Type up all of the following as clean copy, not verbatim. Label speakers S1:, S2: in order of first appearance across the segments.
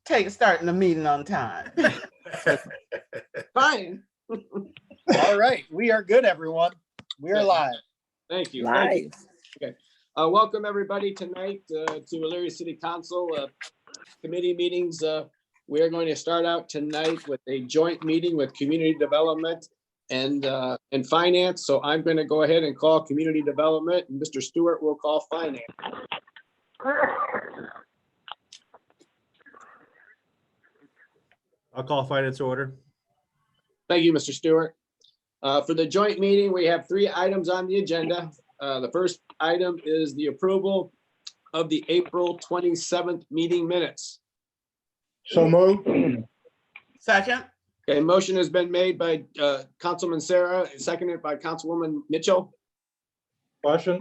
S1: take starting the meeting on time.
S2: Fine.
S3: All right, we are good, everyone. We are live.
S2: Thank you.
S4: Live.
S2: Thank you. Okay. Welcome everybody tonight to Elyria City Council committee meetings. We are going to start out tonight with a joint meeting with Community Development and Finance. So I'm going to go ahead and call Community Development, and Mr. Stewart will call Finance.
S5: I'll call finance order.
S2: Thank you, Mr. Stewart. For the joint meeting, we have 3 items on the agenda. The first item is the approval of the April 27th meeting minutes.
S4: So moved.
S1: Second.
S2: Okay, motion has been made by Councilman Sarah, and seconded by Councilwoman Mitchell.
S4: Question?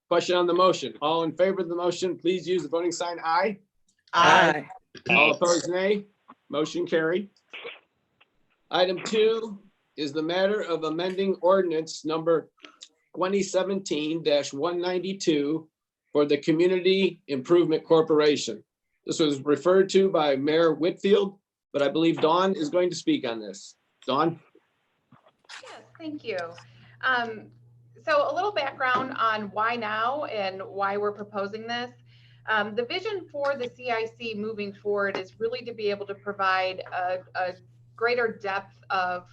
S2: Question on the motion. All in favor of the motion, please use the voting sign aye.
S1: Aye.
S2: All opposed, nay. Motion carried. Item 2 is the matter of amending ordinance number 2017-192 for the Community Improvement Corporation. This was referred to by Mayor Whitfield, but I believe Dawn is going to speak on this. Dawn?
S6: Yes, thank you. So a little background on why now and why we're proposing this. The vision for the CIC moving forward is really to be able to provide a greater depth of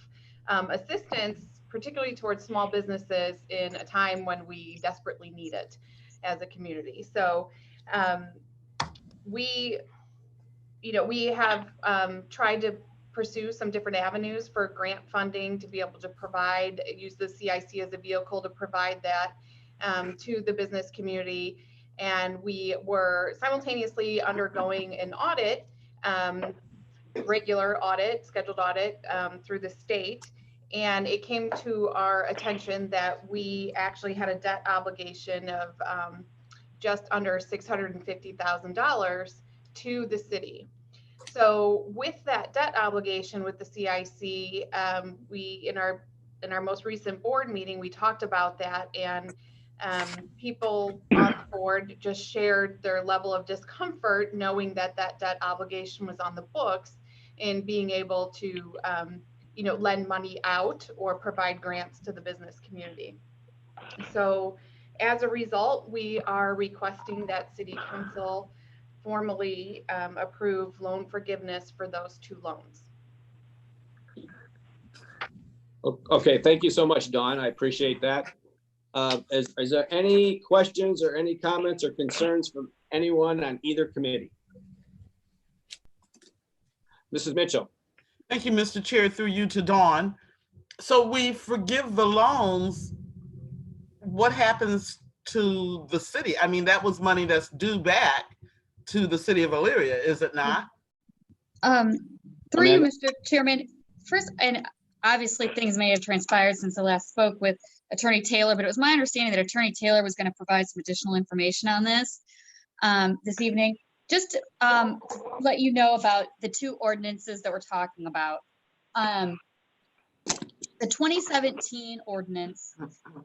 S6: assistance, particularly towards small businesses in a time when we desperately need it as a community. So we have tried to pursue some different avenues for grant funding to be able to use the CIC as a vehicle to provide that to the business community. And we were simultaneously undergoing an audit, regular audit, scheduled audit through the state. And it came to our attention that we actually had a debt obligation of just under $650,000 to the city. So with that debt obligation with the CIC, we in our most recent board meeting, we talked about that, and people on the board just shared their level of discomfort knowing that that debt obligation was on the books and being able to lend money out or provide grants to the business community. So as a result, we are requesting that City Council formally approve loan forgiveness for those 2 loans.
S2: Okay, thank you so much, Dawn. I appreciate that. Is there any questions or any comments or concerns from anyone on either committee? Mrs. Mitchell.
S1: Thank you, Mr. Chair, through you to Dawn. So we forgive the loans. What happens to the city? I mean, that was money that's due back to the city of Elyria, is it not?
S7: Through you, Mr. Chairman. First, and obviously things may have transpired since I last spoke with Attorney Taylor, but it was my understanding that Attorney Taylor was going to provide some additional information on this evening. Just to let you know about the 2 ordinances that we're talking about. The 2017 ordinance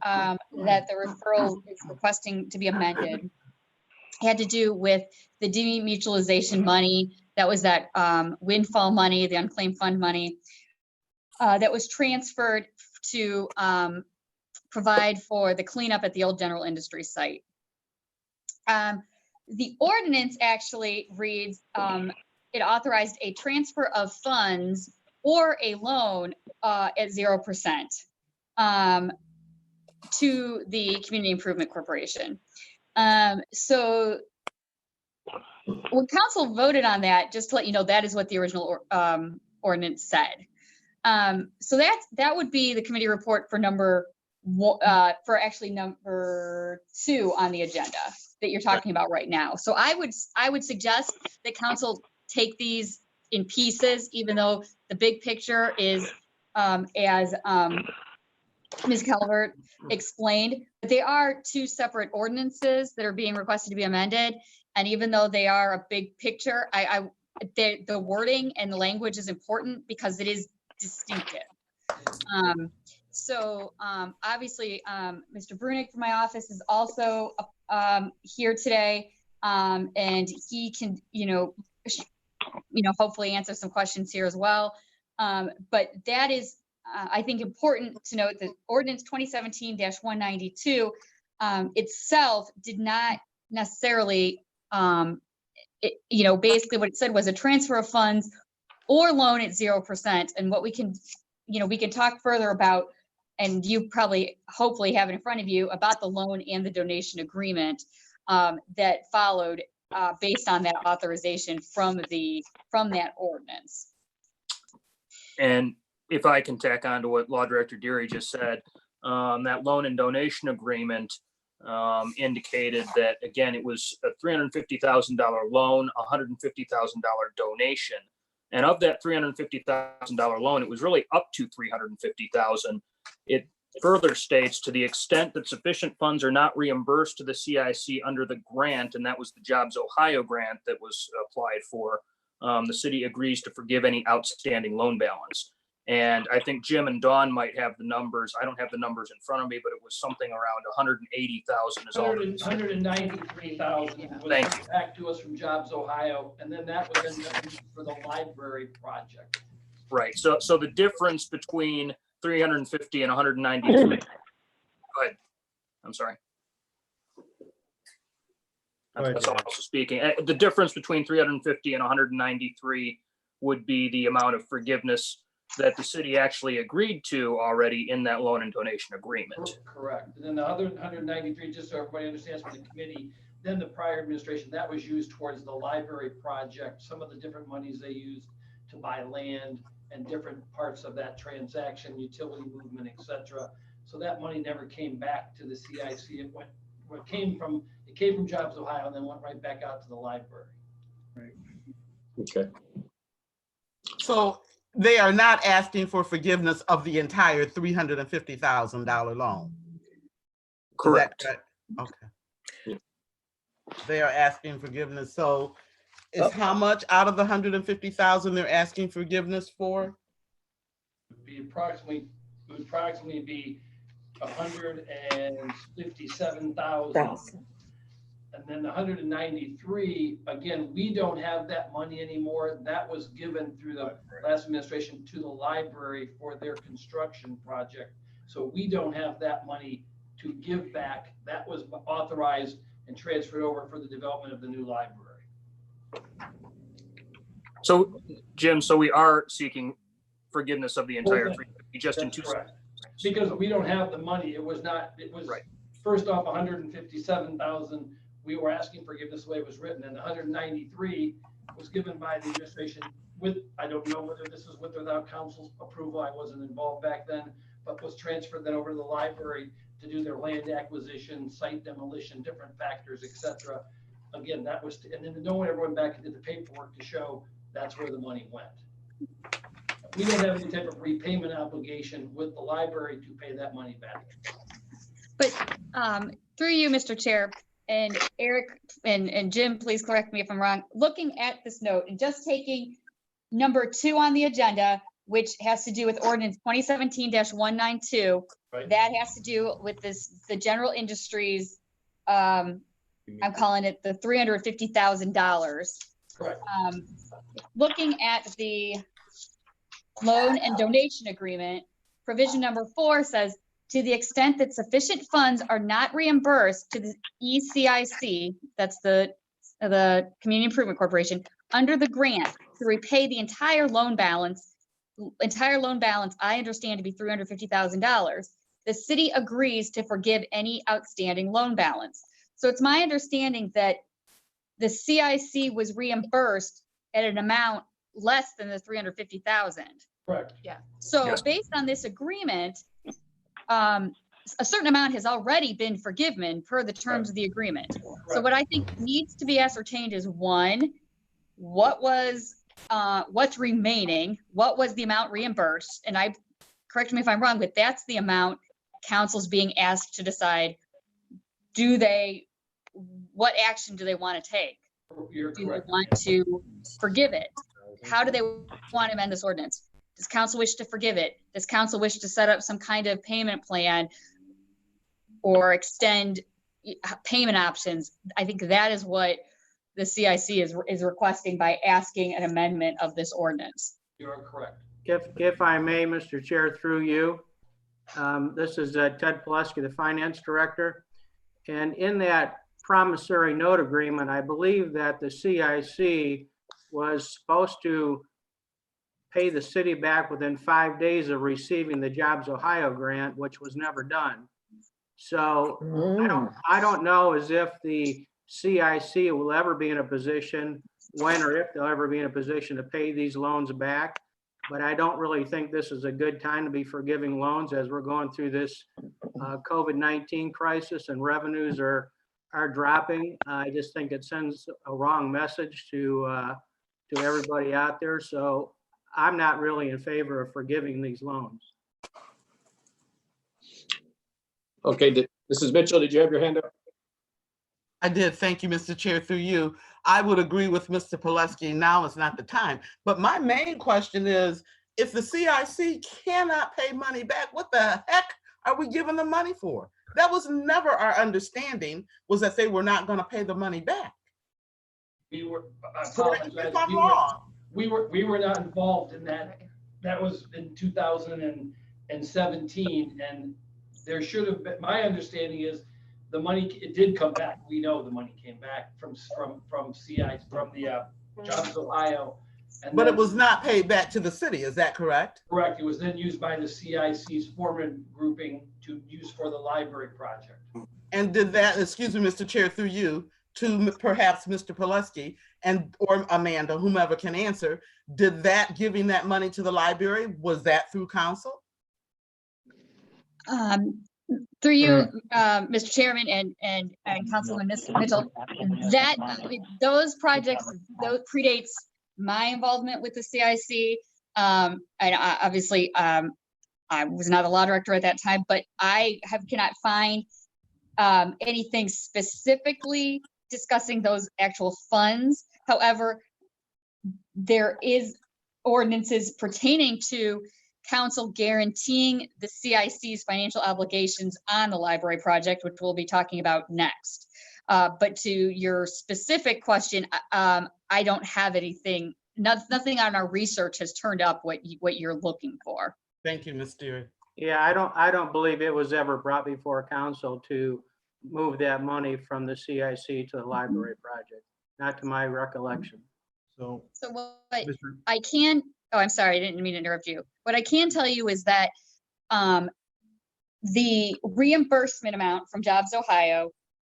S7: that the referral is requesting to be amended had to do with the demutualization money. That was that windfall money, the unclaimed fund money that was transferred to provide for the cleanup at the old general industry site. The ordinance actually reads, it authorized a transfer of funds or a loan at 0% to the Community Improvement Corporation. So when council voted on that, just to let you know, that is what the original ordinance said. So that would be the committee report for number 2 on the agenda that you're talking about right now. So I would suggest that council take these in pieces, even though the big picture is as Ms. Calvert explained, but they are 2 separate ordinances that are being requested to be amended. And even though they are a big picture, the wording and the language is important because it is distinctive. Obviously, Mr. Brunick from my office is also here today, and he can, hopefully answer some questions here as well. But that is, I think, important to note that ordinance 2017-192 itself did not necessarily, basically what it said was a transfer of funds or loan at 0%. And what we can talk further about, and you probably hopefully have it in front of you, about the loan and the donation agreement that followed based on that authorization from that ordinance.
S5: And if I can tack on to what Law Director Deary just said, that loan and donation agreement indicated that, again, it was a $350,000 loan, $150,000 donation. And of that $350,000 loan, it was really up to $350,000. It further states, to the extent that sufficient funds are not reimbursed to the CIC under the grant, and that was the Jobs Ohio grant that was applied for, the city agrees to forgive any outstanding loan balance. And I think Jim and Dawn might have the numbers. I don't have the numbers in front of me, but it was something around 180,000 is all.
S8: 193,000 was
S5: Thank you.
S8: back to us from Jobs Ohio, and then that was then for the library project.
S5: Right. So the difference between 350 and 193. Go ahead. I'm sorry. That's also speaking. The difference between 350 and 193 would be the amount of forgiveness that the city actually agreed to already in that loan and donation agreement.
S8: Correct. And then the other 193, just so everybody understands from the committee, then the prior administration, that was used towards the library project, some of the different monies they used to buy land and different parts of that transaction, utility movement, etc. So that money never came back to the CIC. It came from Jobs Ohio and then went right back out to the library.
S2: Right. Okay.
S1: So they are not asking for forgiveness of the entire $350,000 loan.
S5: Correct.
S1: Okay.
S2: Yeah.
S1: They are asking forgiveness. So is how much out of the 150,000 they're asking forgiveness for?
S8: It would approximately be 157,000. And then the 193, again, we don't have that money anymore. That was given through the last administration to the library for their construction project. So we don't have that money to give back. That was authorized and transferred over for the development of the new library.
S5: So, Jim, so we are seeking forgiveness of the entire
S8: Okay.
S5: 350, just in
S8: That's
S5: two
S8: correct.
S5: steps.
S8: Because we don't have the money. It was
S5: Right.
S8: First off, 157,000. We were asking forgiveness the way it was written, and 193 was given by the administration with, I don't know whether this is with or without council's approval. I wasn't involved back then, but was transferred then over to the library to do their land acquisition, site demolition, different factors, etc. Again, that was, and then no one ever went back and did the paperwork to show that's where the money went. We don't have any type of repayment obligation with the library to pay that money back.
S7: But through you, Mr. Chair, and Eric and Jim, please correct me if I'm wrong. Looking at this note and just taking number 2 on the agenda, which has to do with ordinance 2017-192,
S8: Right.
S7: that has to do with the general industries. I'm calling it the $350,000.
S8: Correct.
S7: Looking at the loan and donation agreement, provision number 4 says, to the extent that sufficient funds are not reimbursed to the ECIC, that's the Community Improvement Corporation, under the grant to repay the entire loan balance, I understand to be $350,000, the city agrees to forgive any outstanding loan balance. So it's my understanding that the CIC was reimbursed at an amount less than the $350,000.
S8: Correct.
S6: Yeah.
S7: So
S5: Yes.
S7: based on this agreement, a certain amount has already been forgiven per the terms of the agreement. So what I think needs to be ascertained is, 1, what's remaining? What was the amount reimbursed? And correct me if I'm wrong, but that's the amount council's being asked to decide. What action do they want to take?
S8: You're
S7: Do they
S8: correct.
S7: want to forgive it? How do they want to amend this ordinance? Does council wish to forgive it? Does council wish to set up some kind of payment plan or extend payment options? I think that is what the CIC is requesting by asking an amendment of this ordinance.
S8: You are correct.
S9: If I may, Mr. Chair, through you, this is Ted Pulaski, the Finance Director. And in that promissory note agreement, I believe that the CIC was supposed to pay the city back within 5 days of receiving the Jobs Ohio grant, which was never done. So I don't know as if the CIC will ever be in a position, when or if they'll ever be in a position to pay these loans back. But I don't really think this is a good time to be forgiving loans as we're going through this COVID-19 crisis and revenues are dropping. I just think it sends a wrong message to everybody out there. So I'm not really in favor of forgiving these loans.
S2: Okay, Mrs. Mitchell, did you have your hand up?
S1: I did. Thank you, Mr. Chair, through you. I would agree with Mr. Pulaski. Now is not the time. But my main question is, if the CIC cannot pay money back, what the heck are we giving the money for? That was never our understanding, was that they were not going to pay the money back.
S8: We were, I
S1: Correct me
S8: apologize.
S1: if I'm wrong.
S8: We were not involved in that. That was in 2017, and there should have been, my understanding is the money, it did come back. We know the money came back from CI, from the Jobs Ohio. And
S1: But
S8: then,
S1: it was not paid back to the city, is that correct?
S8: correct. It was then used by the CIC's foreman grouping to use for the library project.
S1: And did that, excuse me, Mr. Chair, through you, to perhaps Mr. Pulaski and or Amanda, whomever can answer, did that, giving that money to the library, was that through council?
S7: Through you, Mr. Chairman and Councilman Mitchell, that those projects, those predates my involvement with the CIC. And obviously, I was not a law director at that time, but I cannot find anything specifically discussing those actual funds. However, there is ordinances pertaining to council guaranteeing the CIC's financial obligations on the library project, which we'll be talking about next. But to your specific question, I don't have anything, nothing on our research has turned up what you're looking for.
S1: Thank you, Ms. Deary.
S9: Yeah, I don't believe it was ever brought before council to move that money from the CIC to the library project, not to my recollection.
S4: So,
S7: So what
S4: Mr.
S7: I can, oh, I'm sorry, I didn't mean to interrupt you. What I can tell you is that the reimbursement amount from Jobs Ohio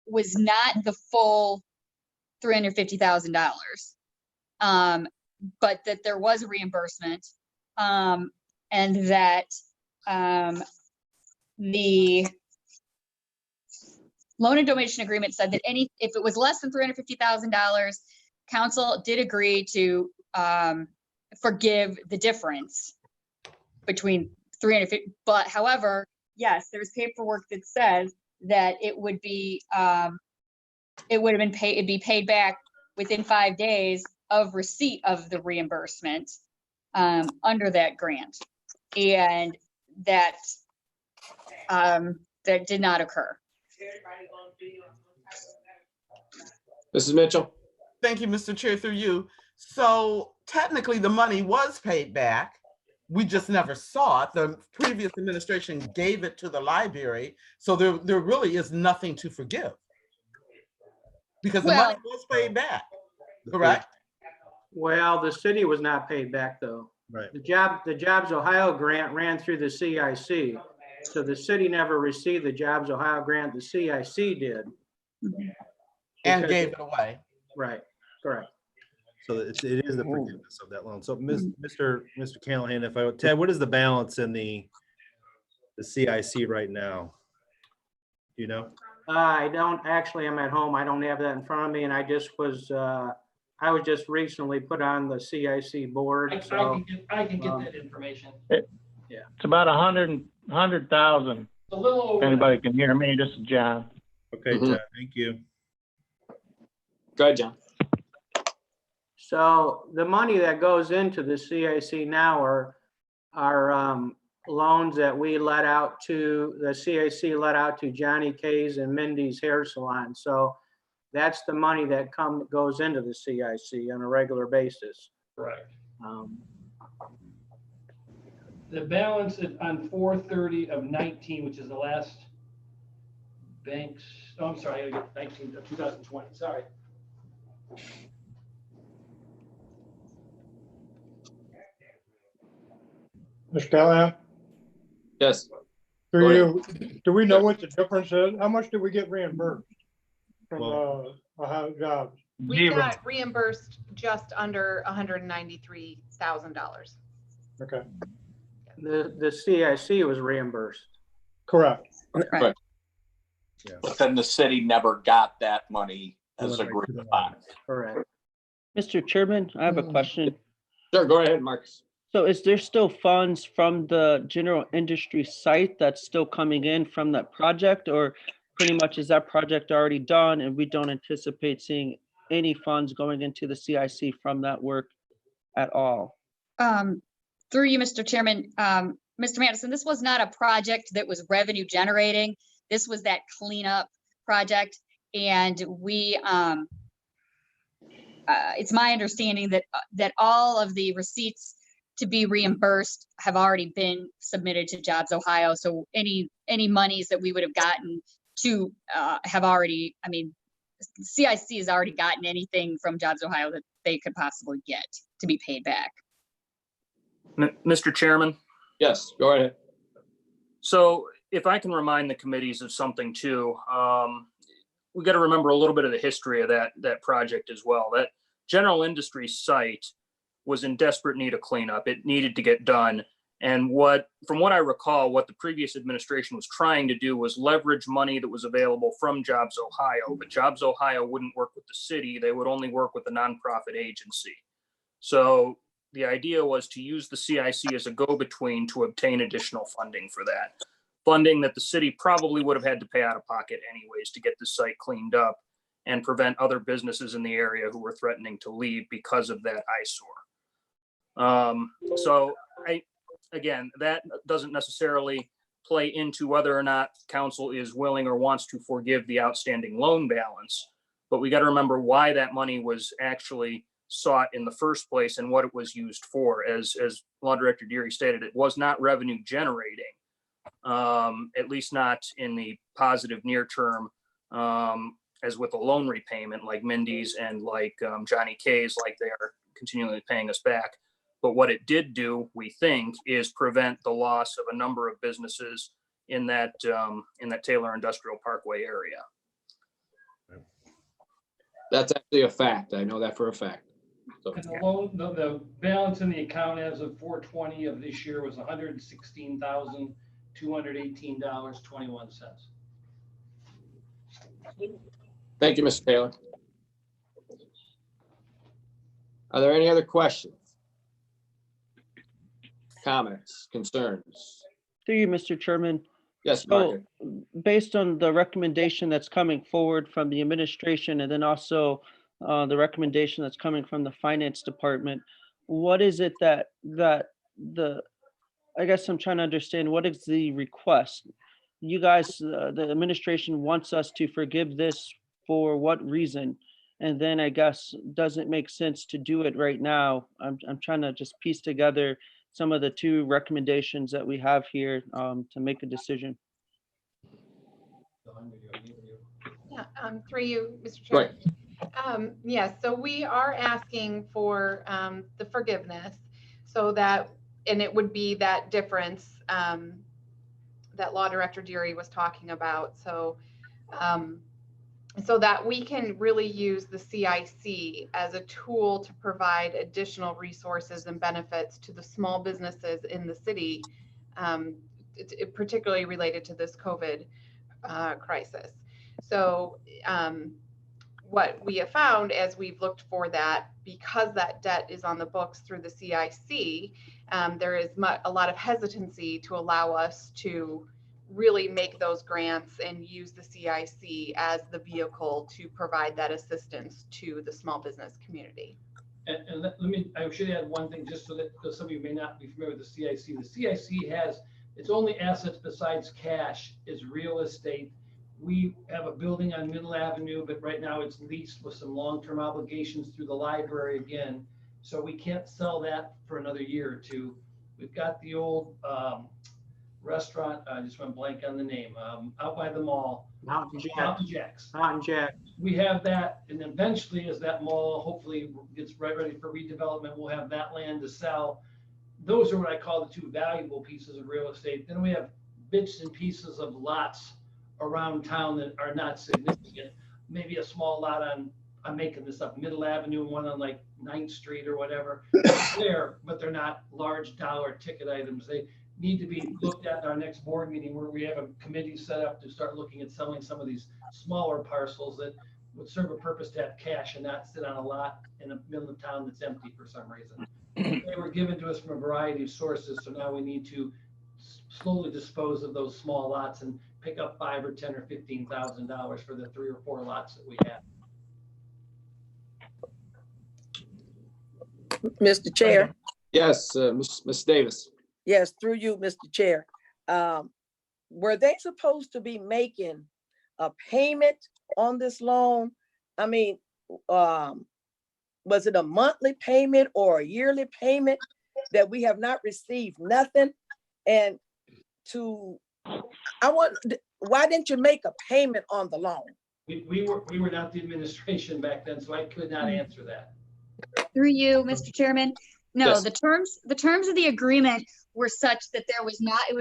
S7: was not the full $350,000, but that there was a reimbursement, and that the loan and donation agreement said that if it was less than $350,000, council did agree to forgive the difference between 350. But however, yes, there's paperwork that says that it would be it would have been paid, it'd be paid back within 5 days of receipt of the reimbursement under that grant, and that that did not occur.
S2: Mrs. Mitchell?
S1: Thank you, Mr. Chair, through you. So technically the money was paid back. We just never saw it. The previous administration gave it to the library. So there really is nothing to forgive. Because the money was paid back, correct?
S9: Well, the city was not paid back though.
S4: Right.
S9: The Jobs Ohio grant ran through the CIC. So the city never received the Jobs Ohio grant, the CIC did.
S1: And
S9: Because-
S1: gave it away.
S9: Right, correct.
S4: So it is the forgiveness of that loan. So Mr. Callahan, Ted, what is the balance in the CIC right now? Do you know?
S9: I don't actually, I'm at home. I don't have that in front of me, and I was just recently put on the CIC board. So
S8: I can get that information.
S10: It's about 100,000.
S8: A little over.
S10: Anybody can hear me? This is John.
S4: Okay, Ted, thank you.
S2: Go ahead, John.
S9: So the money that goes into the CIC now are loans that we let out to, the CIC let out to Johnny K's and Mindy's hair salon. So that's the money that goes into the CIC on a regular basis.
S8: Correct.
S9: Um,
S8: The balance on 4/30/19, which is the last banks, oh, I'm sorry, I got 2020, sorry.
S3: Mr. Callahan,
S2: Yes,
S3: do
S2: Go
S3: you, do we know what the difference is? How much did we get reimbursed from, Ohio Jobs?
S6: We
S10: Zero.
S6: got reimbursed just under $193,000.
S3: Okay,
S9: The CIC was reimbursed.
S3: correct.
S7: Right.
S11: But then the city never got that money as
S4: Went right to
S11: agreed
S4: the
S11: upon.
S9: Correct.
S12: Mr. Chairman, I have a question.
S2: sure, go ahead, Marcus.
S12: So is there still funds from the general industry site that's still coming in from that project? Or pretty much is that project already done and we don't anticipate seeing any funds going into the CIC from that work at all?
S7: Through you, Mr. Chairman, Mr. Madison, this was not a project that was revenue generating. This was that cleanup project. And we, it's my understanding that all of the receipts to be reimbursed have already been submitted to Jobs Ohio. So any monies that we would have gotten to have already, I mean, CIC has already gotten anything from Jobs Ohio that they could possibly get to be paid back.
S5: Mr. Chairman,
S2: Yes, go ahead.
S5: so if I can remind the committees of something too, we got to remember a little bit of the history of that project as well. That general industry site was in desperate need of cleanup. It needed to get done. And from what I recall, what the previous administration was trying to do was leverage money that was available from Jobs Ohio, but Jobs Ohio wouldn't work with the city. They would only work with the nonprofit agency. So the idea was to use the CIC as a go-between to obtain additional funding for that. Funding that the city probably would have had to pay out of pocket anyways to get the site cleaned up and prevent other businesses in the area who were threatening to leave because of that eyesore. So again, that doesn't necessarily play into whether or not council is willing or wants to forgive the outstanding loan balance. But we got to remember why that money was actually sought in the first place and what it was used for. As Law Director Deary stated, it was not revenue generating, at least not in the positive near term, as with a loan repayment like Mindy's and like Johnny K's, like they are continually paying us back. But what it did do, we think, is prevent the loss of a number of businesses in that Taylor Industrial Parkway area.
S2: That's actually a fact. I know that for a fact. So,
S8: And the balance in the account as of 4/20 of this year was $116,218.21.
S2: thank you, Mr. Taylor. Are there any other questions? Comments, concerns?
S12: Through you, Mr. Chairman.
S2: Yes,
S12: So
S2: Margaret.
S12: based on the recommendation that's coming forward from the administration and then also the recommendation that's coming from the finance department, what is it that I guess I'm trying to understand, what is the request? You guys, the administration wants us to forgive this for what reason? And then I guess, does it make sense to do it right now? I'm trying to just piece together some of the two recommendations that we have here to make a decision.
S6: Yeah, through you, Mr.
S2: Right.
S6: Chair. Yes, so we are asking for the forgiveness so that, and it would be that difference that Law Director Deary was talking about. So, so that we can really use the CIC as a tool to provide additional resources and benefits to the small businesses in the city, particularly related to this COVID crisis. So what we have found as we've looked for that, because that debt is on the books through the CIC, there is a lot of hesitancy to allow us to really make those grants and use the CIC as the vehicle to provide that assistance to the small business community.
S8: And I should add one thing, just so that some of you may not be familiar with the CIC. The CIC has its only assets besides cash is real estate We have a building on Middle Avenue, but right now it's leased with some long-term obligations through the library again. So we can't sell that for another year or two. We've got the old restaurant, I just went blank on the name, out by the mall.
S9: Mountain Jack.
S8: Mountain Jacks.
S9: Mountain Jack.
S8: We have that, and eventually as that mall hopefully gets ready for redevelopment, we'll have that land to sell. Those are what I call the two valuable pieces of real estate. Then we have bits and pieces of lots around town that are not significant. Maybe a small lot on, I'm making this up, Middle Avenue, and one on like 9th Street or whatever. There, but they're not large dollar ticket items. They need to be looked at in our next board meeting, where we have a committee set up to start looking at selling some of these smaller parcels that would serve a purpose to have cash and not sit on a lot in the middle of town that's empty for some reason. They were given to us from a variety of sources, so now we need to slowly dispose of those small lots and pick up $5,000 or $10,000 or $15,000 for the 3 or 4 lots that we have.
S13: Mr. Chair,
S2: Yes, Ms. Davis.
S13: yes, through you, Mr. Chair. Were they supposed to be making a payment on this loan? I mean, was it a monthly payment or a yearly payment that we have not received nothing? And why didn't you make a payment on the loan?
S8: We were not the administration back then, so I could not answer that.
S7: Through you, Mr. Chairman. No,
S2: Yes.
S7: the terms of the agreement were such that it was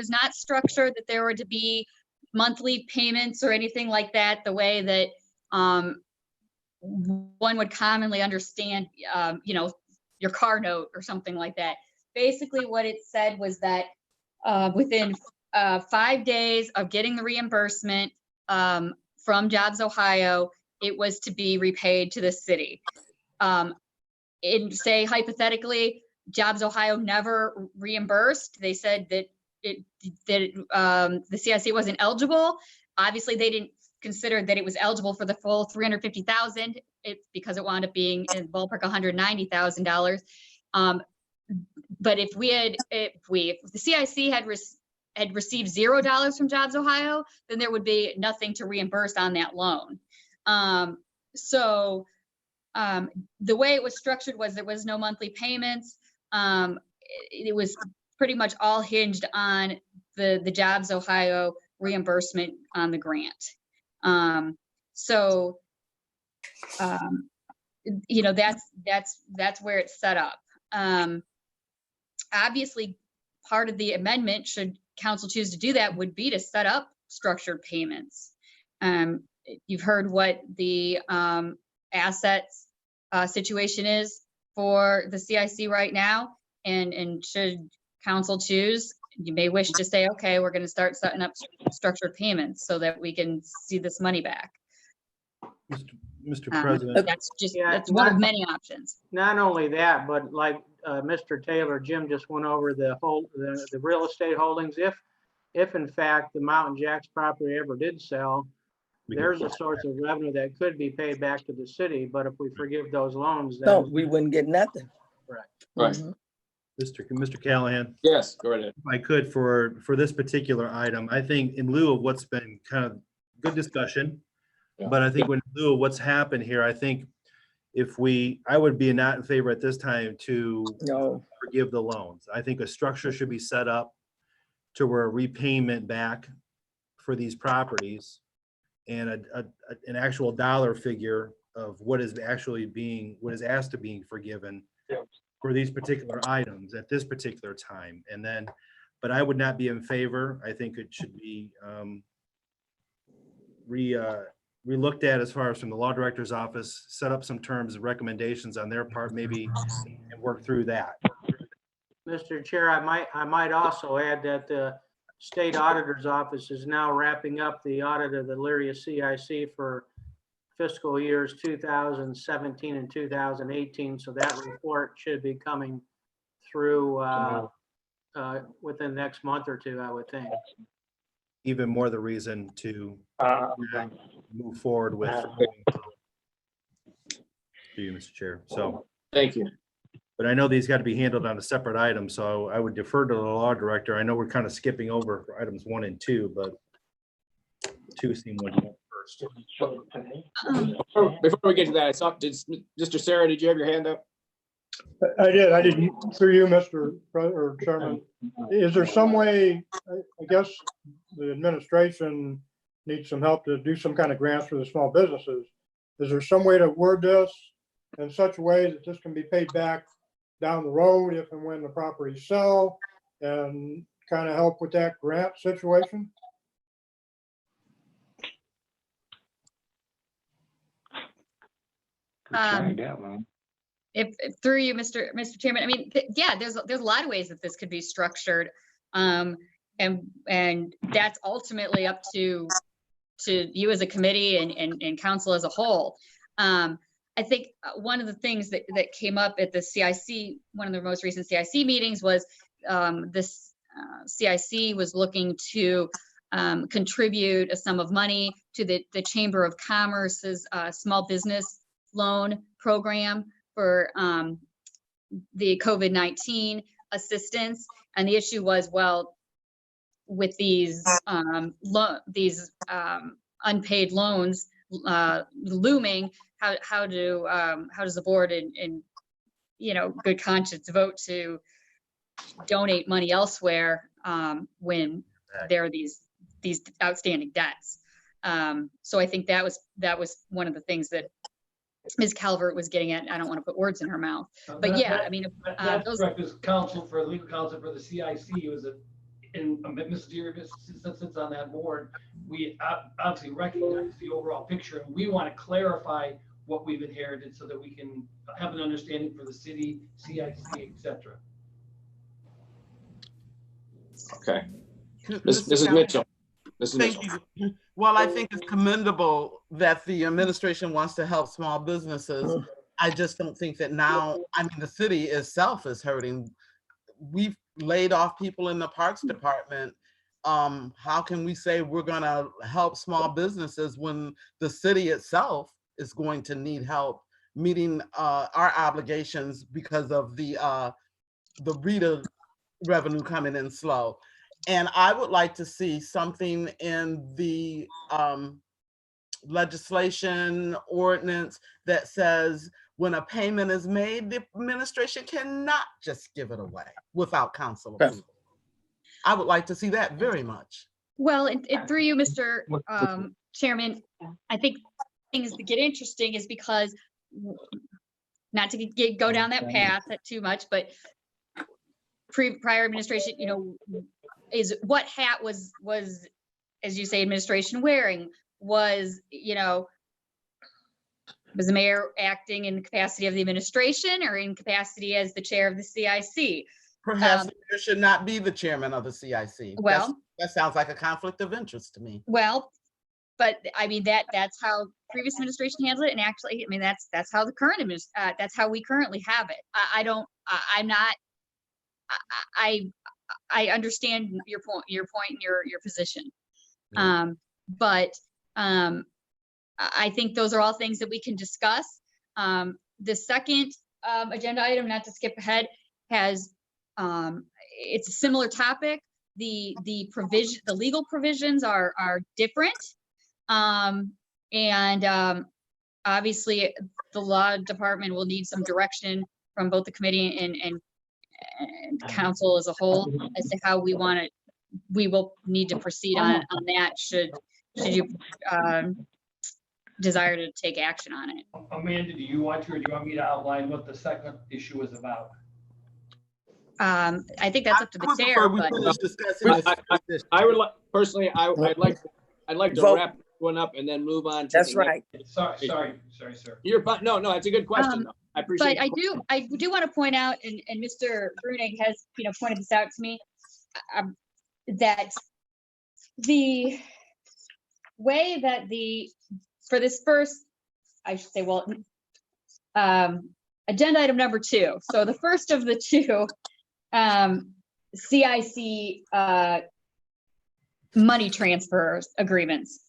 S7: not structured that there were to be monthly payments or anything like that, the way that one would commonly understand, your car note or something like that. Basically, what it said was that within 5 days of getting the reimbursement from Jobs Ohio, it was to be repaid to the city. Say hypothetically, Jobs Ohio never reimbursed. They said that the CIC wasn't eligible. Obviously, they didn't consider that it was eligible for the full $350,000. Because it wound up being in the ballpark $190,000. But if the CIC had received $0 from Jobs Ohio, then there would be nothing to reimburse on that loan. The way it was structured was there was no monthly payments. It was pretty much all hinged on the Jobs Ohio reimbursement on the grant. That's where it's set up. Obviously, part of the amendment, should council choose to do that, would be to set up structured payments. You've heard what the assets situation is for the CIC right now, and should council choose, you may wish to say, okay, we're going to start setting up structured payments so that we can see this money back.
S4: Mr. President.
S7: That's one of many options.
S9: Not only that, but like Mr. Taylor, Jim just went over the real estate holdings. If in fact the Mountain Jacks property ever did sell, there's a source of revenue that could be paid back to the city. But if we forgive those loans, then
S13: No, we wouldn't get nothing.
S2: Right.
S13: Mhm.
S4: Mr. Callahan.
S2: Yes, go right ahead.
S4: If I could, for this particular item, I think in lieu of what's been kind of good discussion, but I think in lieu of what's happened here, I think I would be not in favor at this time to forgive the loans. I think a structure should be set up to where a repayment back for these properties and an actual dollar figure of what is asked to being forgiven for these particular items at this particular time. And then, but I would not be in favor. I think it should be re-looked at as far as from the law director's office, set up some terms and recommendations on their part, maybe, and work through that.
S9: Mr. Chair, I might also add that the state auditor's office is now wrapping up the audit of the Elyria CIC for fiscal years 2017 and 2018. So that report should be coming through within the next month or two, I would think.
S4: Even more the reason to move forward with you, Mr. Chair. So
S2: thank you.
S4: But I know these got to be handled on a separate item, so I would defer to the law director. I know we're kind of skipping over items 1 and 2, but two seem legitimate first.
S2: Before we get to that, I saw, Mr. Sarah, did you have your hand up?
S3: I didn't, through you, Mr. or Chairman, is there some way, I guess the administration needs some help to do some kind of grants for the small businesses. Is there some way to word this in such a way that this can be paid back down the road if and when the properties sell, and kind of help with that grant situation?
S7: If through you, Mr. Chairman, I mean, yeah, there's a lot of ways that this could be structured. And that's ultimately up to you as a committee and council as a whole. I think one of the things that came up at the CIC, one of the most recent CIC meetings, was this CIC was looking to contribute a sum of money to the Chamber of Commerce's small business loan program for the COVID-19 assistance. And the issue was, well, with these unpaid loans looming, how does the board in good conscience vote to donate money elsewhere when there are these outstanding debts? So I think that was one of the things that Ms. Calvert was getting at. I don't want to put words in her mouth, but yeah, I mean,
S8: that's correct. As counsel for legal counsel for the CIC, was it in Ms. Deere sits on that board. We obviously recognize the overall picture, and we want to clarify what we've inherited so that we can have an understanding for the city, CIC, etc.
S2: Okay, Mrs. Mitchell.
S1: Thank you. Well, I think it's commendable that the administration wants to help small businesses. I just don't think that now, I mean, the city itself is hurting. We've laid off people in the Parks Department. How can we say we're gonna help small businesses when the city itself is going to need help meeting our obligations because of the RETA revenue coming in slow? And I would like to see something in the legislation ordinance that says when a payment is made, the administration cannot just give it away without council approval. I would like to see that very much.
S7: Well, through you, Mr. Chairman, I think things that get interesting is because, not to go down that path too much, but prior administration, is what hat was, as you say, administration wearing? Was the mayor acting in the capacity of the administration or in capacity as the chair of the CIC?
S1: Perhaps there should not be the chairman of the CIC.
S7: Well,
S1: that sounds like a conflict of interest to me.
S7: Well, but I mean, that's how previous administration handled it. And actually, I mean, that's how the current that's how we currently have it. I understand your point and your position. But I think those are all things that we can discuss. The second agenda item, not to skip ahead, has it's a similar topic. The legal provisions are different, and obviously the law department will need some direction from both the committee and council as a whole as to how we want it. We will need to proceed on that should you desire to take action on it.
S8: Amanda, do you want to, or do you want me to outline what the second issue is about?
S7: I think that's up to the chair. But
S2: I would like personally. I'd like to wrap one up and then move on.
S13: That's right.
S8: Sorry, sir.
S2: You're fine. No, it's a good question. I appreciate.
S7: But I do want to point out, and Mr. Bruning has pointed this out to me, that the way that for this first, I should say, well, agenda item number 2. So the first of the 2 CIC money transfer agreements.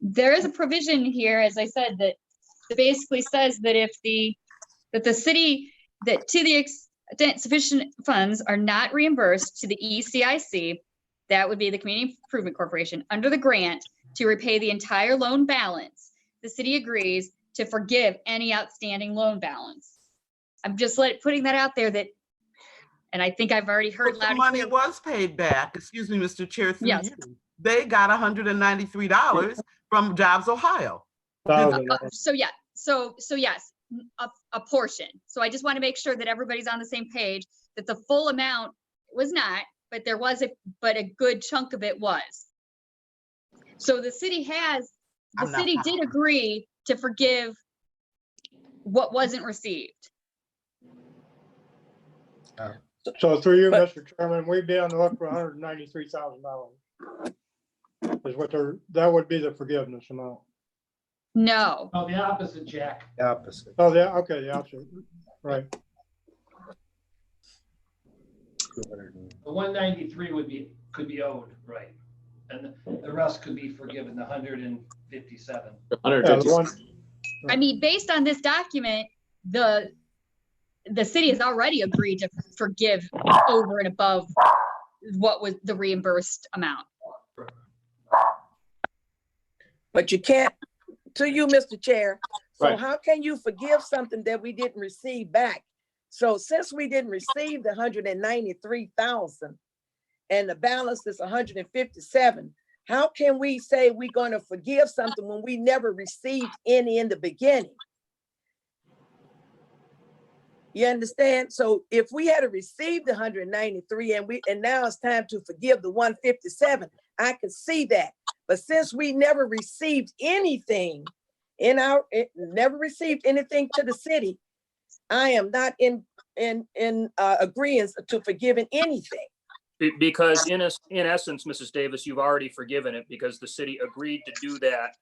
S7: There is a provision here, as I said, that basically says that if the city, that to the extent sufficient funds are not reimbursed to the ECIC, that would be the Community Improvement Corporation, under the grant, to repay the entire loan balance, the city agrees to forgive any outstanding loan balance. I'm just putting that out there that, and I think I've already heard
S1: But the
S7: loud and
S1: money
S7: clear.
S1: was paid back, excuse me, Mr. Chair, through
S7: Yes.
S1: you. They got $193 from Jobs Ohio.
S7: So yeah, so yes, a portion. So I just want to make sure that everybody's on the same page, that the full amount was not, but there was but a good chunk of it was. So the city did agree to forgive what wasn't received.
S3: So through you, Mr. Chairman, we'd be on the hook for $193,000. Is what that would be the forgiveness amount.
S7: No.
S8: Oh, the opposite, Jack.
S4: The opposite.
S3: Oh, yeah, okay, the opposite, right.
S8: The 193 could be owed, right? And the rest could be forgiven, the 157.
S7: I mean, based on this document, the city has already agreed to forgive over and above what was the reimbursed amount.
S13: But you can't, to you, Mr. Chair. So
S2: Right.
S13: how can you forgive something that we didn't receive back? So since we didn't receive the 193,000 and the balance is 157, how can we say we're going to forgive something when we never received any in the beginning? You understand? So if we had received the 193 and now it's time to forgive the 157, I could see that. But since we never received anything never received anything to the city, I am not in agreement to forgiving anything.
S5: Because in essence, Mrs. Davis, you've already forgiven it because the city agreed to do that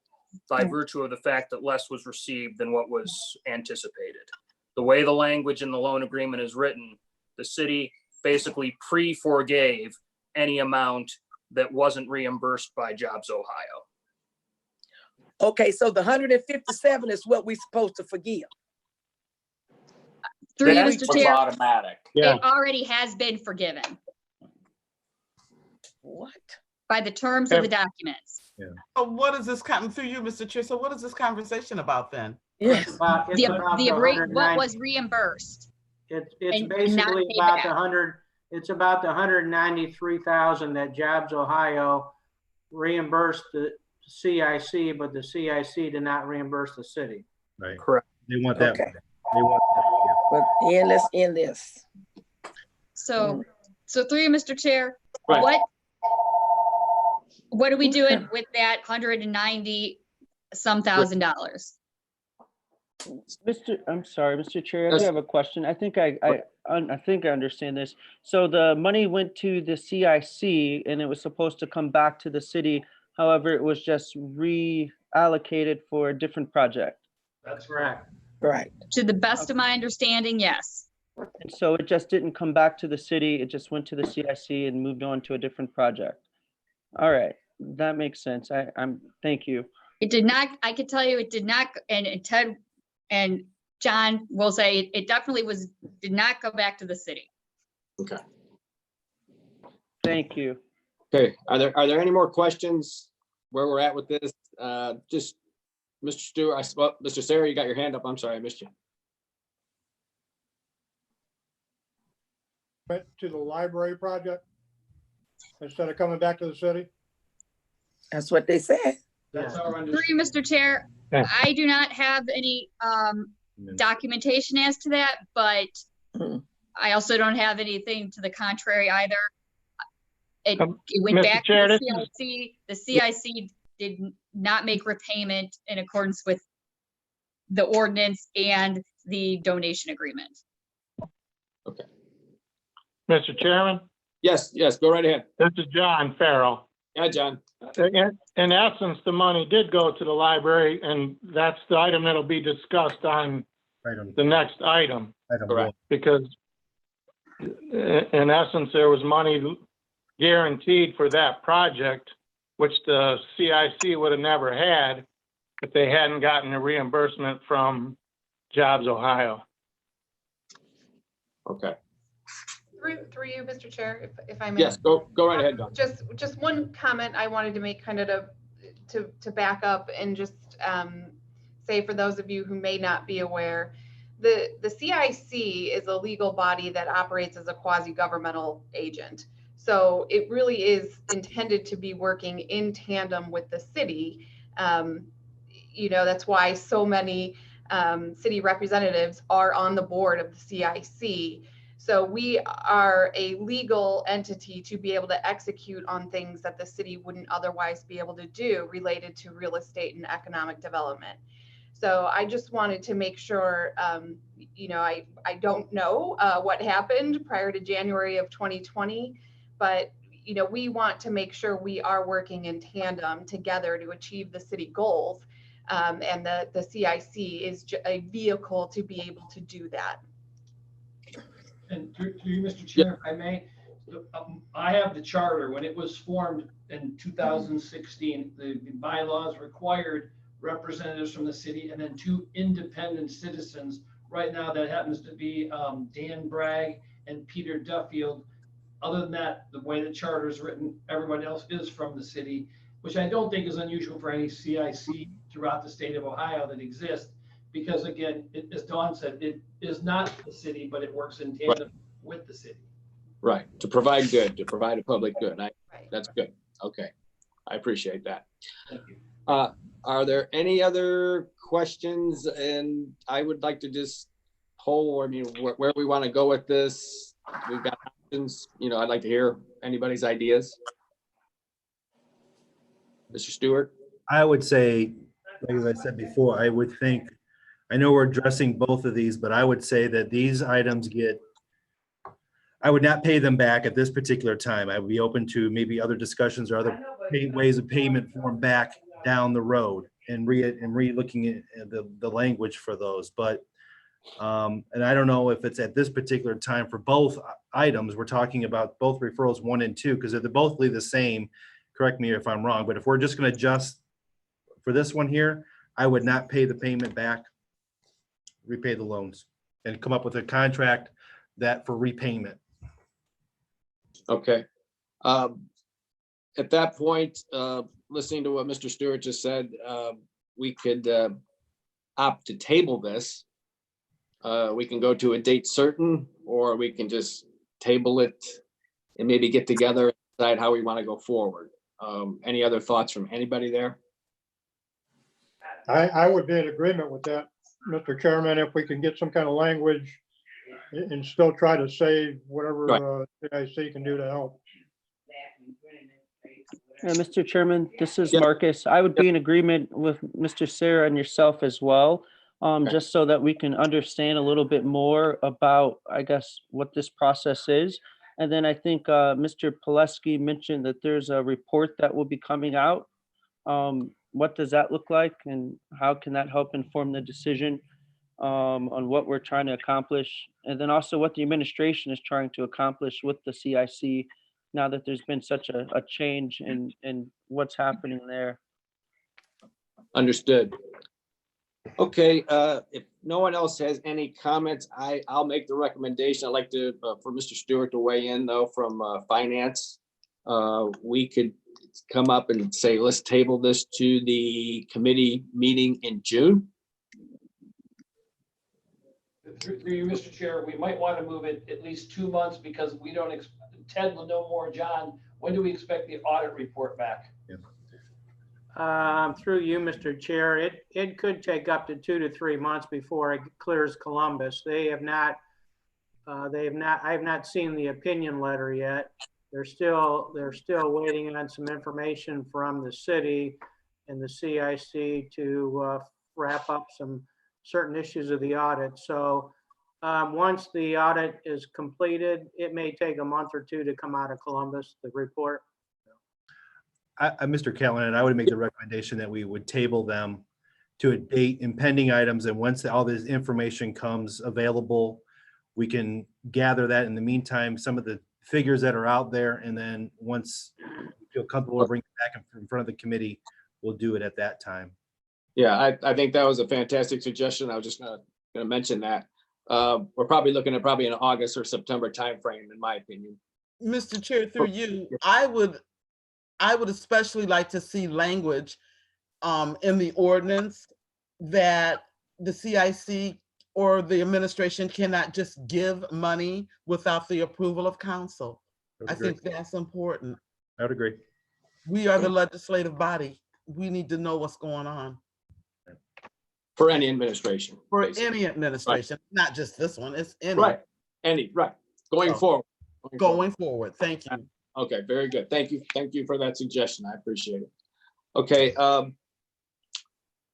S5: by virtue of the fact that less was received than what was anticipated. The way the language in the loan agreement is written, the city basically pre-forgave any amount that wasn't reimbursed by Jobs Ohio.
S13: Okay, so the 157 is what we're supposed to forgive.
S7: Through you,
S5: That
S7: Mr.
S11: was
S7: Chair,
S11: automatic.
S7: it already has been forgiven
S13: What?
S7: by the terms of the documents.
S1: So what is this through you, Mr. Chair? So what is this conversation about then?
S13: Yes.
S9: It's about the
S7: What
S9: 190
S7: was reimbursed.
S9: It's
S7: and not
S9: basically
S7: paid
S9: about
S7: back.
S9: the 100, it's about the 193,000 that Jobs Ohio reimbursed the CIC, but the CIC did not reimburse the city.
S4: Right.
S5: Correct.
S4: They want that.
S13: Okay.
S4: They want that.
S13: But let's end this.
S7: So through you, Mr. Chair,
S2: Right.
S7: what are we doing with that $190-some thousand?
S12: I'm sorry, Mr. Chair, I
S2: Yes.
S12: do have a question. I think I think I understand this. So the money went to the CIC and it was supposed to come back to the city. However, it was just reallocated for a different project.
S8: That's
S9: Correct.
S13: Right.
S7: To the best of my understanding, yes.
S12: And so it just didn't come back to the city. It just went to the CIC and moved on to a different project. All right, that makes sense. Thank you.
S7: It did not, I could tell you it did not, and Ted and John will say it definitely did not go back to the city.
S2: Okay.
S12: Thank you.
S2: Okay. Are there any more questions where we're at with this? Just Mr. Stewart, Mr. Sarah, you got your hand up. I'm sorry, I missed you.
S3: Went to the library project instead of coming back to the city?
S13: That's what they said.
S8: That's our
S7: Through
S8: understanding.
S7: you, Mr. Chair,
S10: Yeah.
S7: I do not have any documentation as to that, but
S13: Mhm.
S7: I also don't have anything to the contrary either. It went
S10: Mr.
S7: back
S10: Chair,
S7: to the
S10: this is-
S7: CIC. The CIC did not make repayment in accordance with the ordinance and the donation agreement.
S10: Mr. Chairman,
S2: Yes, go right ahead.
S10: this is John Farrell.
S2: Yeah, John.
S10: In essence, the money did go to the library, and that's the item that'll be discussed on
S4: Item,
S10: the next item,
S4: item
S2: Correct.
S4: one.
S10: because in essence, there was money guaranteed for that project, which the CIC would have never had if they hadn't gotten a reimbursement from Jobs Ohio.
S2: Okay.
S6: Through you, Mr. Chair, if I may.
S2: Yes, go right ahead, Don.
S6: Just one comment I wanted to make kind of to back up and just say for those of you who may not be aware, the CIC is a legal body that operates as a quasi-governmental agent. So it really is intended to be working in tandem with the city. You know, that's why so many city representatives are on the board of the CIC. So we are a legal entity to be able to execute on things that the city wouldn't otherwise be able to do related to real estate and economic development. So I just wanted to make sure, you know, I don't know what happened prior to January of 2020, but, you know, we want to make sure we are working in tandem together to achieve the city goals. And the CIC is a vehicle to be able to do that.
S8: And through you, Mr. Chair, if I may, I have the charter. When it was formed in 2016, the bylaws required representatives from the city and then 2 independent citizens. Right now, that happens to be Dan Bragg and Peter Duffield. Other than that, the way the charter is written, everyone else is from the city, which I don't think is unusual for any CIC throughout the state of Ohio that exists. Because again, as Dawn said, it is not the city, but it works in tandem with the city.
S2: Right, to provide good, to provide a public good. That's good. Okay, I appreciate that.
S8: Thank you.
S2: Are there any other questions? And I would like to just poll, I mean, where we want to go with this. We've got options. You know, I'd like to hear anybody's ideas. Mr. Stewart?
S4: I would say, like as I said before, I would think, I know we're addressing both of these, but I would say that these items I would not pay them back at this particular time. I would be open to maybe other discussions or other ways of payment for them back down the road and re-looking at the language for those. But, and I don't know if it's at this particular time for both items, we're talking about both referrals 1 and 2, because they're both the same. Correct me if I'm wrong, but if we're just going to adjust for this one here, I would not pay the payment back, repay the loans, and come up with a contract that for repayment.
S2: Okay. At that point, listening to what Mr. Stewart just said, we could opt to table this. We can go to a date certain, or we can just table it and maybe get together and decide how we want to go forward. Any other thoughts from anybody there?
S3: I would be in agreement with that, Mr. Chairman, if we can get some kind of language and still try to save whatever CIC can do to help.
S12: Mr. Chairman, this is Marcus. I would be in agreement with Mr. Sarah and yourself as well, just so that we can understand a little bit more about, I guess, what this process is. And then I think Mr. Pileski mentioned that there's a report that will be coming out. What does that look like, and how can that help inform the decision on what we're trying to accomplish? And then also what the administration is trying to accomplish with the CIC now that there's been such a change in what's happening there.
S2: Understood. Okay, if no one else has any comments, I'll make the recommendation. I'd like to for Mr. Stewart to weigh in though from finance. We could come up and say, let's table this to the committee meeting in June.
S8: Through you, Mr. Chair, we might want to move it at least 2 months because we don't, Ted will know more. John, when do we expect the audit report back?
S9: Through you, Mr. Chair, it could take up to 2 to 3 months before it clears Columbus. I have not seen the opinion letter yet. They're still waiting on some information from the city and the CIC to wrap up some certain issues of the audit. So once the audit is completed, it may take a month or 2 to come out of Columbus, the report.
S4: Mr. Callahan, I would make the recommendation that we would table them to a date and pending items. And once all this information comes available, we can gather that. In the meantime, some of the figures that are out there. And then once we feel comfortable, we'll bring it back in front of the committee. We'll do it at that time.
S2: Yeah, I think that was a fantastic suggestion. I was just gonna mention that. We're probably looking at an August or September timeframe, in my opinion.
S1: Mr. Chair, through you, I would especially like to see language in the ordinance that the CIC or the administration cannot just give money without the approval of council.
S4: would
S1: I
S4: agree.
S1: think that's important.
S4: I would agree.
S1: We are the legislative body. We need to know what's going on
S2: For any administration.
S1: for
S2: basically.
S1: any administration, not just this one, it's any.
S2: Right, going
S1: So,
S2: forward.
S1: Going forward, thank you.
S2: Okay, very good. Thank you for that suggestion. I appreciate it. Okay,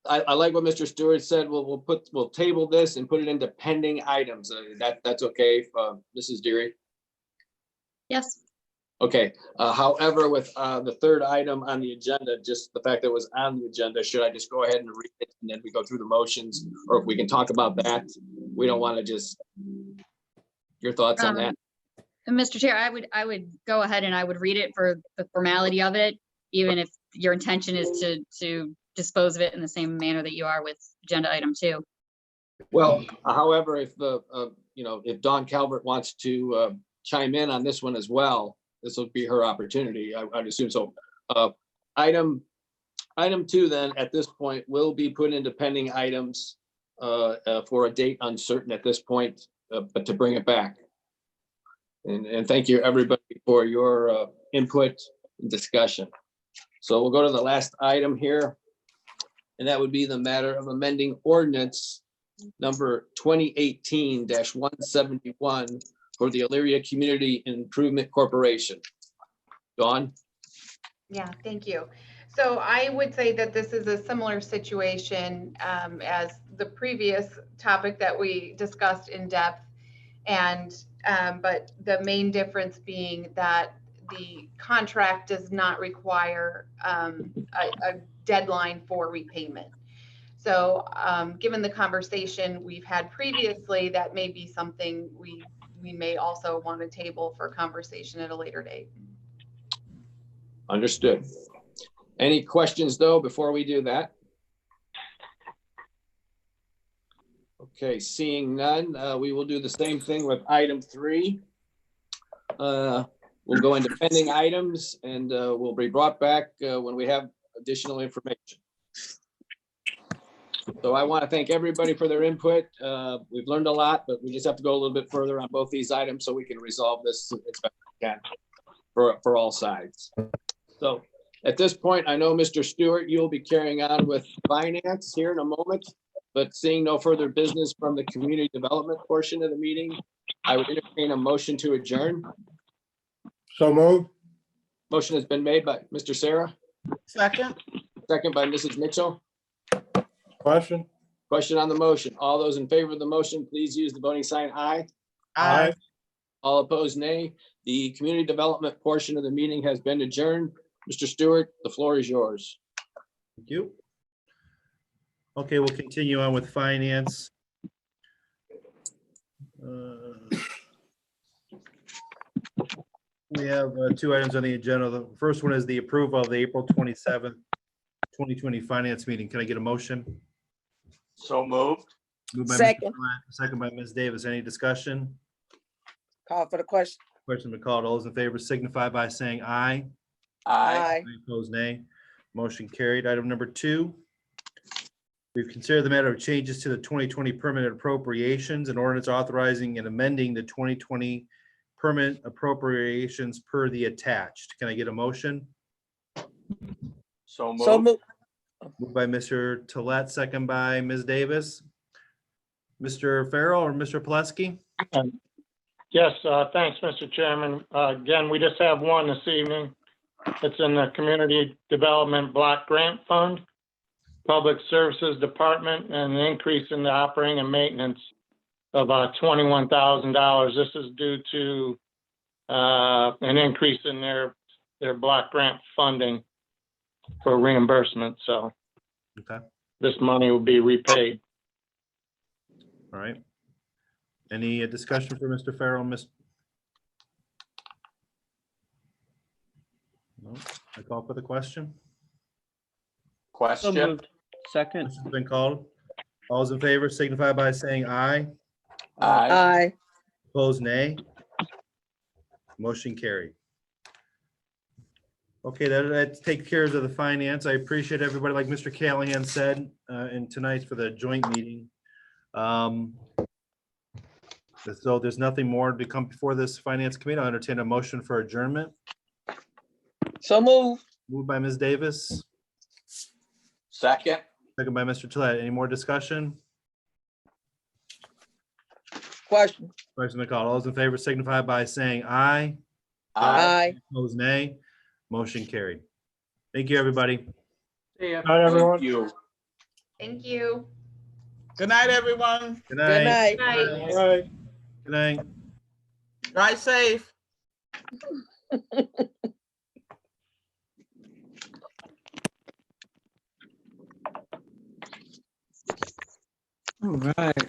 S2: I like what Mr. Stewart said. We'll table this and put it into pending items. That's okay, Mrs. Deary?
S7: Yes.
S2: Okay, however, with the third item on the agenda, just the fact that it was on the agenda, should I just go ahead and read it and then we go through the motions? Or if we can talk about that, we don't want to just, your thoughts on that?
S7: Mr. Chair, I would go ahead and I would read it for the formality of it, even if your intention is to dispose of it in the same manner that you are with agenda item 2.
S2: Well, however, if if Dawn Calvert wants to chime in on this one as well, this will be her opportunity. I'd assume so. Item 2 then at this point will be put into pending items for a date uncertain at this point, but to bring it back. And thank you everybody for your input and discussion. So we'll go to the last item here. And that would be the matter of amending ordinance number 2018-171 for the Elyria Community Improvement Corporation. Dawn?
S6: Yeah, thank you. So I would say that this is a similar situation as the previous topic that we discussed in depth. And but the main difference being that the contract does not require a deadline for repayment. So given the conversation we've had previously, that may be something we may also want to table for conversation at a later date.
S2: Understood. Any questions though, before we do that? Okay, seeing none, we will do the same thing with item 3. We'll go into pending items and we'll be brought back when we have additional information. So I want to thank everybody for their input. We've learned a lot, but we just have to go a little bit further on both these items so we can resolve this as best we can for all sides. So at this point, I know Mr. Stewart, you'll be carrying on with finance here in a moment, but seeing no further business from the community development portion of the meeting, I would entertain a motion to adjourn.
S3: So moved.
S2: Motion has been made by Mr. Sarah,
S1: Second,
S2: second by Mrs. Mitchell.
S3: Question?
S2: Question on the motion. All those in favor of the motion, please use the voting sign aye.
S1: aye.
S2: All opposed, nay. The community development portion of the meeting has been adjourned. Mr. Stewart, the floor is yours.
S4: Thank you. Okay, we'll continue on with finance. We have 2 items on the agenda. The first one is the approval of the April 27th, 2020 finance meeting. Can I get a motion?
S11: So moved.
S4: Moved by Mr.
S13: Second.
S4: Platt, second by Ms. Davis. Any discussion?
S13: Call for the question.
S4: Question been called. All those in favor signify by saying aye.
S11: Aye.
S4: Any opposed, nay. Motion carried. Item number 2. We've considered the matter of changes to the 2020 permanent appropriations and ordinance authorizing and amending the 2020 permanent appropriations per the attached. Can I get a motion?
S11: So
S13: So
S11: moved.
S13: moved.
S4: Moved by Mr. Tolet, second by Ms. Davis. Mr. Farrell or Mr. Plesky?
S10: Yes, thanks, Mr. Chairman. Again, we just have one this evening. It's in the Community Development Block Grant Fund, Public Services Department, and an increase in the operating and maintenance of $21,000. This is due to an increase in their block grant funding for reimbursement. So
S4: Okay,
S10: this money will be repaid.
S4: all right. Any discussion for Mr. Farrell? No, I call for the question.
S12: So
S11: Question.
S12: moved. Second.
S4: Question's been called. All those in favor signify by saying aye.
S11: Aye.
S13: Aye.
S4: Opposed, nay. Motion carried. Okay, that takes care of the finance. I appreciate everybody, like Mr. Callahan said, in tonight for the joint meeting. So there's nothing more to come before this finance committee. I'll entertain a motion for adjournment.
S13: So move.
S4: Moved by Ms. Davis,
S11: Second,
S4: second by Mr. Tolet. Any more discussion?
S13: Question.
S4: Vice McCall, all those in favor signify by saying aye.
S13: Aye.
S4: Opposed, nay. Motion carried. Thank you, everybody.
S9: See ya.
S3: Night, everyone.
S11: thank you.
S6: Thank you.
S1: Good night, everyone.
S4: Good
S13: Good
S4: night.
S13: night.
S6: Bye.
S3: All right.
S4: Good night.
S1: Drive safe.
S13: All right.